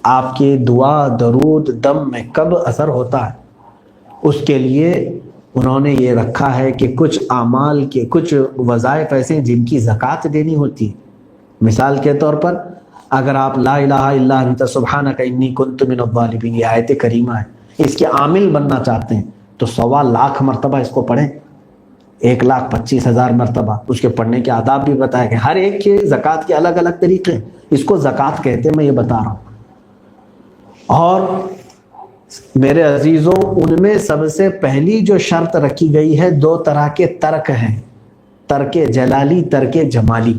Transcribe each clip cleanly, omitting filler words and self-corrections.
آپ کی دعا درود دم میں کب اثر ہوتا ہے، اس کے لیے انہوں نے یہ رکھا ہے کہ کچھ اعمال کے کچھ وظائف ایسے ہیں جن کی زکوٰۃ دینی ہوتی ہے۔ مثال کے طور پر اگر آپ لا الہ الا انت سبحانک انی کنت من الظالمین، یہ آیت کریمہ ہے، اس کے عامل بننا چاہتے ہیں تو 1.25 مرتبہ اس کو پڑھیں، 1,25,000 مرتبہ۔ اس کے پڑھنے کے آداب بھی بتایا گئے، ہر ایک کے زکوٰۃ کے الگ الگ طریقے ہیں، اس کو زکوٰۃ کہتے ہیں، میں یہ بتا رہا ہوں۔ اور میرے عزیزوں، ان میں سب سے پہلی جو شرط رکھی گئی ہے، 2 طرح کے ترک ہیں، ترک جلالی، ترک جمالی۔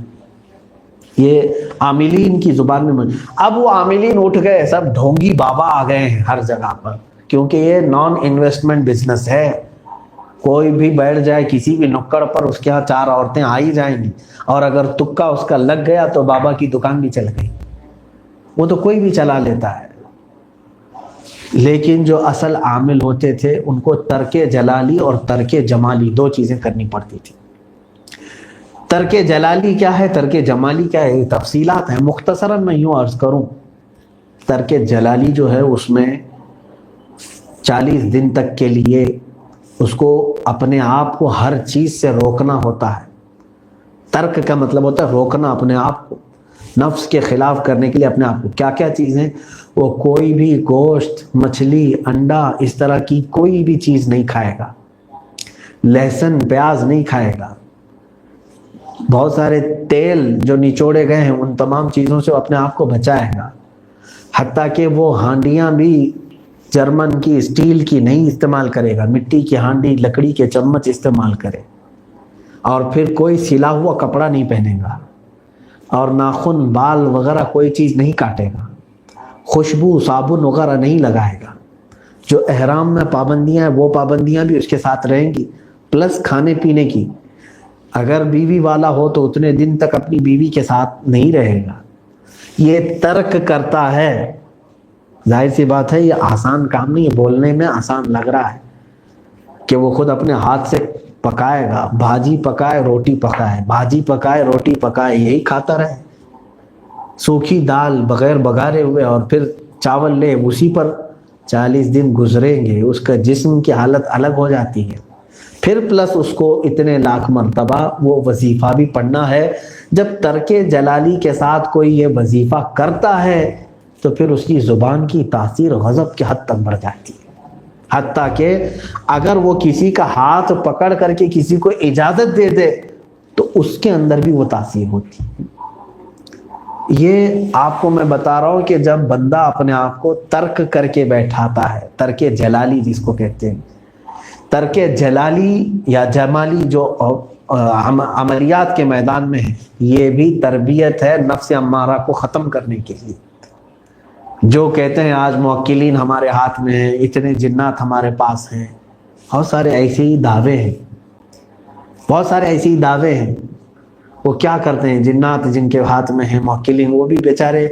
یہ عاملین کی زبان میں اب وہ عاملین اٹھ گئے، سب ڈھونگی بابا آ گئے ہیں ہر جگہ پر، کیونکہ یہ نان انویسٹمنٹ بزنس ہے۔ کوئی بھی بیٹھ جائے کسی بھی نکڑ پر، اس کے ہاں 4 عورتیں آ ہی جائیں گی، اور اگر تکا اس کا لگ گیا تو بابا کی دکان بھی چل گئی۔ وہ تو کوئی بھی چلا لیتا ہے، لیکن جو اصل عامل ہوتے تھے ان کو ترک جلالی اور ترک جمالی 2 چیزیں کرنی پڑتی تھی۔ ترک جلالی کیا ہے، ترک جمالی کیا ہے، یہ تفصیلات ہیں، مختصراً میں یوں عرض کروں۔ ترک جلالی جو ہے اس میں 40 دن تک کے لیے اس کو اپنے آپ کو ہر چیز سے روکنا ہوتا ہے۔ ترک کا مطلب ہوتا ہے روکنا اپنے آپ کو، نفس کے خلاف کرنے کے لیے اپنے آپ کو۔ کیا کیا چیزیں، وہ کوئی بھی گوشت، مچھلی، انڈا، اس طرح کی کوئی بھی چیز نہیں کھائے گا، لہسن پیاز نہیں کھائے گا، بہت سارے تیل جو نچوڑے گئے ہیں ان تمام چیزوں سے اپنے آپ کو بچائے گا، حتیٰ کہ وہ ہانڈیاں بھی جرمن کی اسٹیل کی نہیں استعمال کرے گا، مٹی کی ہانڈی، لکڑی کے چمچ استعمال کرے، اور پھر کوئی سلا ہوا کپڑا نہیں پہنے گا، اور ناخن، بال وغیرہ کوئی چیز نہیں کاٹے گا، خوشبو، صابن وغیرہ نہیں لگائے گا۔ جو احرام میں پابندیاں ہیں وہ پابندیاں بھی اس کے ساتھ رہیں گی، پلس کھانے پینے کی۔ اگر بیوی والا ہو تو اتنے دن تک اپنی بیوی کے ساتھ نہیں رہے گا۔ یہ ترک کرتا ہے، ظاہر سی بات ہے یہ آسان کام نہیں ہے، بولنے میں آسان لگ رہا ہے کہ وہ خود اپنے ہاتھ سے پکائے گا، بھاجی پکائے روٹی پکائے، بھاجی پکائے روٹی پکائے، یہی کھاتا رہے، سوکھی دال بغیر بگارے ہوئے، اور پھر چاول لے، اسی پر 40 دن گزریں گے، اس کا جسم کی حالت الگ ہو جاتی ہے۔ پھر پلس اس کو اتنے لاکھ مرتبہ وہ وظیفہ بھی پڑھنا ہے۔ جب ترک جلالی کے ساتھ کوئی یہ وظیفہ کرتا ہے تو پھر اس کی زبان کی تاثیر غضب کی حد تک بڑھ جاتی ہے، حتیٰ کہ اگر وہ کسی کا ہاتھ پکڑ کر کے کسی کو اجازت دے دے تو اس کے اندر بھی وہ تاثیر ہوتی ہے۔ یہ آپ کو میں بتا رہا ہوں کہ جب بندہ اپنے آپ کو ترک کر کے بیٹھاتا ہے، ترک جلالی جس کو کہتے ہیں، ترک جلالی یا جمالی جو عملیات کے میدان میں ہے، یہ بھی تربیت ہے نفس امارہ کو ختم کرنے کے لیے۔ جو کہتے ہیں آج موکلین ہمارے ہاتھ میں ہیں، اتنے جنات ہمارے پاس ہیں، بہت سارے ایسے ہی دعوے ہیں، بہت سارے ایسے ہی دعوے ہیں۔ وہ کیا کرتے ہیں، جنات جن کے ہاتھ میں ہیں، موکلین، وہ بھی بیچارے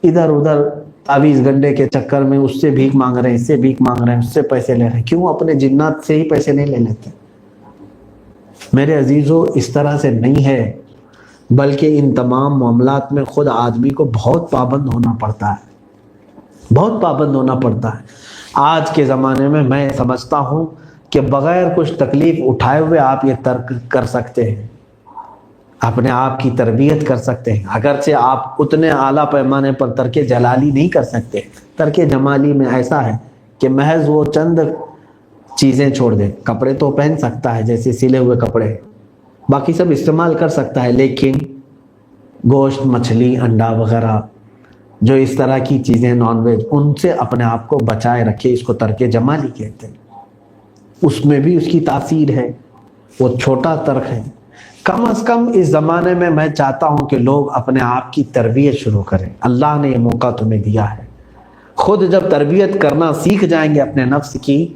ادھر ادھر تعویذ گنڈے کے چکر میں اس سے بھیک مانگ رہے ہیں، اس سے بھیک مانگ رہے ہیں، اس سے پیسے لے رہے ہیں۔ کیوں اپنے جنات سے ہی پیسے نہیں لے لیتے؟ میرے عزیزو، اس طرح سے نہیں ہے، بلکہ ان تمام معاملات میں خود آدمی کو بہت پابند ہونا پڑتا ہے، بہت پابند ہونا پڑتا ہے۔ آج کے زمانے میں میں سمجھتا ہوں کہ بغیر کچھ تکلیف اٹھائے ہوئے آپ یہ ترک کر سکتے ہیں، اپنے آپ کی تربیت کر سکتے ہیں، اگرچہ آپ اتنے اعلیٰ پیمانے پر ترک جلالی نہیں کر سکتے۔ ترک جمالی میں ایسا ہے کہ محض وہ چند چیزیں چھوڑ دے، کپڑے تو پہن سکتا ہے جیسے سلے ہوئے کپڑے، باقی سب استعمال کر سکتا ہے، لیکن گوشت، مچھلی، انڈا وغیرہ جو اس طرح کی چیزیں نان ویج، ان سے اپنے آپ کو بچائے رکھے، اس کو ترک جمالی کہتے ہیں۔ اس میں بھی اس کی تاثیر ہے، وہ چھوٹا ترک ہے۔ کم از کم اس زمانے میں میں چاہتا ہوں کہ لوگ اپنے آپ کی تربیت شروع کریں۔ اللہ نے یہ موقع تمہیں دیا ہے، خود جب تربیت کرنا سیکھ جائیں گے اپنے نفس کی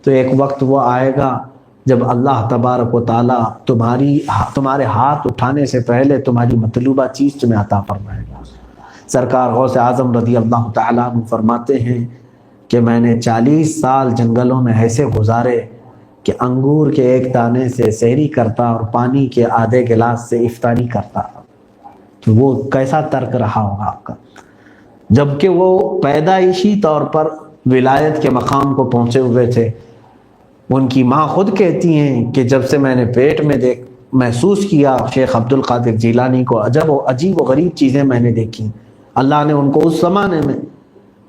تو ایک وقت وہ آئے گا جب اللہ تبارک و تعالیٰ تمہارے ہاتھ اٹھانے سے پہلے تمہاری مطلوبہ چیز تمہیں عطا فرمائے گا۔ سرکار غوث اعظم رضی اللہ تعالیٰ عنہ فرماتے ہیں کہ میں نے 40 سال جنگلوں میں ایسے گزارے کہ انگور کے ایک دانے سے سحری کرتا اور پانی کے آدھے گلاس سے افطاری کرتا۔ تو وہ کیسا ترک رہا ہوگا آپ کا؟ جبکہ وہ پیدائشی طور پر ولایت کے مقام کو پہنچے ہوئے تھے۔ ان کی ماں خود کہتی ہیں کہ جب سے میں نے پیٹ میں محسوس کیا شیخ عبد القادر جیلانی کو، عجیب و غریب چیزیں میں نے دیکھی۔ اللہ نے ان کو اس زمانے میں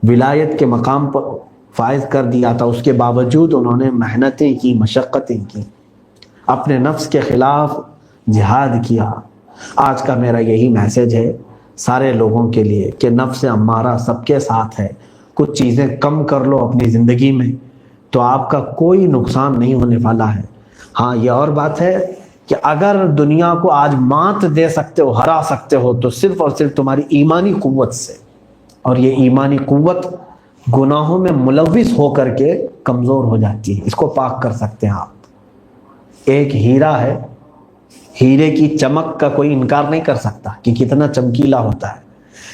ولایت کے مقام پر فائز کر دیا تھا، اس کے باوجود انہوں نے محنتیں کی، مشقتیں کی، اپنے نفس کے خلاف جہاد کیا۔ آج کا میرا یہی میسج ہے سارے لوگوں کے لیے کہ نفس امارہ سب کے ساتھ ہے، کچھ چیزیں کم کر لو اپنی زندگی میں تو آپ کا کوئی نقصان نہیں ہونے والا ہے۔ ہاں یہ اور بات ہے کہ اگر دنیا کو آج مات دے سکتے ہو، ہرا سکتے ہو، تو صرف اور صرف تمہاری ایمانی قوت سے، اور یہ ایمانی قوت گناہوں میں ملوث ہو کر کے کمزور ہو جاتی ہے، اس کو پاک کر سکتے ہیں آپ۔ ایک ہیرا ہے، ہیرے کی چمک کا کوئی انکار نہیں کر سکتا کہ کتنا چمکیلا ہوتا ہے،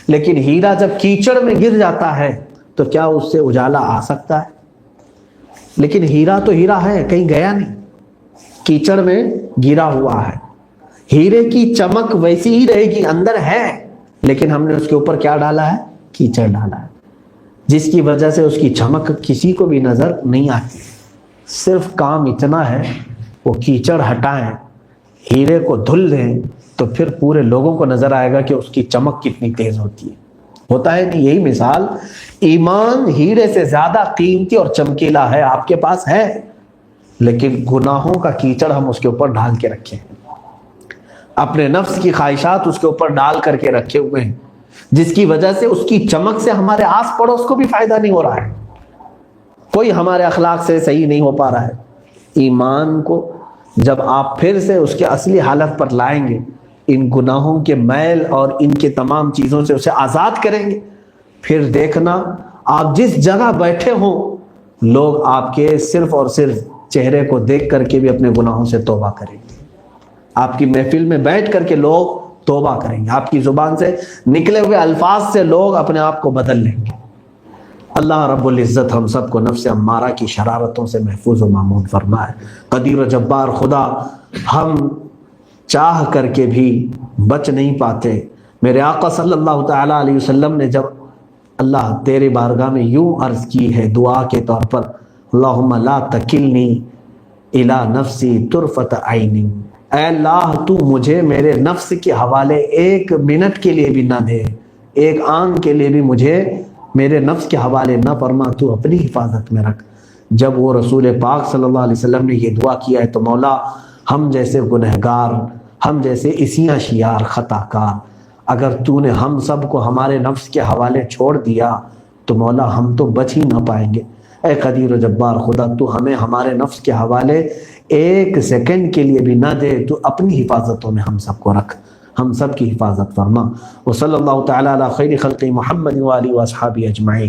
لیکن ہیرا جب کیچڑ میں گر جاتا ہے تو کیا اس سے اجالا آ سکتا ہے؟ لیکن ہیرا تو ہیرا ہے، کہیں گیا نہیں، کیچڑ میں گرا ہوا ہے۔ ہیرے کی چمک ویسی ہی رہے گی، اندر ہے، لیکن ہم نے اس کے اوپر کیا ڈالا ہے؟ کیچڑ ڈالا ہے، جس کی وجہ سے اس کی چمک کسی کو بھی نظر نہیں آتی۔ صرف کام اتنا ہے وہ کیچڑ ہٹائیں، ہیرے کو دھل دیں، تو پھر پورے لوگوں کو نظر آئے گا کہ اس کی چمک کتنی تیز ہوتی ہے۔ ہوتا ہے نہیں؟ یہی مثال، ایمان ہیرے سے زیادہ قیمتی اور چمکیلا ہے، آپ کے پاس ہے، لیکن گناہوں کا کیچڑ ہم اس کے اوپر ڈال کے رکھے ہیں، اپنے نفس کی خواہشات اس کے اوپر ڈال کر کے رکھے ہوئے ہیں، جس کی وجہ سے اس کی چمک سے ہمارے آس پڑوس کو بھی فائدہ نہیں ہو رہا ہے، کوئی ہمارے اخلاق سے صحیح نہیں ہو پا رہا ہے۔ ایمان کو جب آپ پھر سے اس کے اصلی حالت پر لائیں گے، ان گناہوں کے میل اور ان کے تمام چیزوں سے اسے آزاد کریں گے، پھر دیکھنا آپ جس جگہ بیٹھے ہوں لوگ آپ کے صرف اور صرف چہرے کو دیکھ کر کے بھی اپنے گناہوں سے توبہ کریں گے۔ آپ کی محفل میں بیٹھ کر کے لوگ توبہ کریں گے، آپ کی زبان سے نکلے ہوئے الفاظ سے لوگ اپنے آپ کو بدل لیں گے۔ اللہ رب العزت ہم سب کو نفس امارہ کی شرارتوں سے محفوظ و مامون فرمائے۔ قدیر و جبار خدا، ہم چاہ کر کے بھی بچ نہیں پاتے۔ میرے آقا صلی اللہ تعالیٰ علیہ وسلم نے جب اللہ تیرے بارگاہ میں یوں عرض کی ہے دعا کے طور پر، اللہم لا تکلنی الی نفسی طرفۃ عین، اے اللہ تو مجھے میرے نفس کے حوالے ایک منٹ کے لیے بھی نہ دے، ایک آن کے لیے بھی مجھے میرے نفس کے حوالے نہ فرما، تو اپنی حفاظت میں رکھ۔ جب وہ رسول پاک صلی اللہ علیہ وسلم نے یہ دعا کیا ہے تو مولا ہم جیسے گنہگار، ہم جیسے اسیاں شیار خطا کار، اگر تو نے ہم سب کو ہمارے نفس کے حوالے چھوڑ دیا تو مولا ہم تو بچ ہی نہ پائیں گے۔ اے قدیر و جبار خدا، تو ہمیں ہمارے نفس کے حوالے ایک سیکنڈ کے لیے بھی نہ دے، تو اپنی حفاظتوں میں ہم سب کو رکھ، ہم سب کی حفاظت فرما۔ وصلی اللہ تعالیٰ علی خیر خلق محمد وآلہ وصحبہ اجمعین۔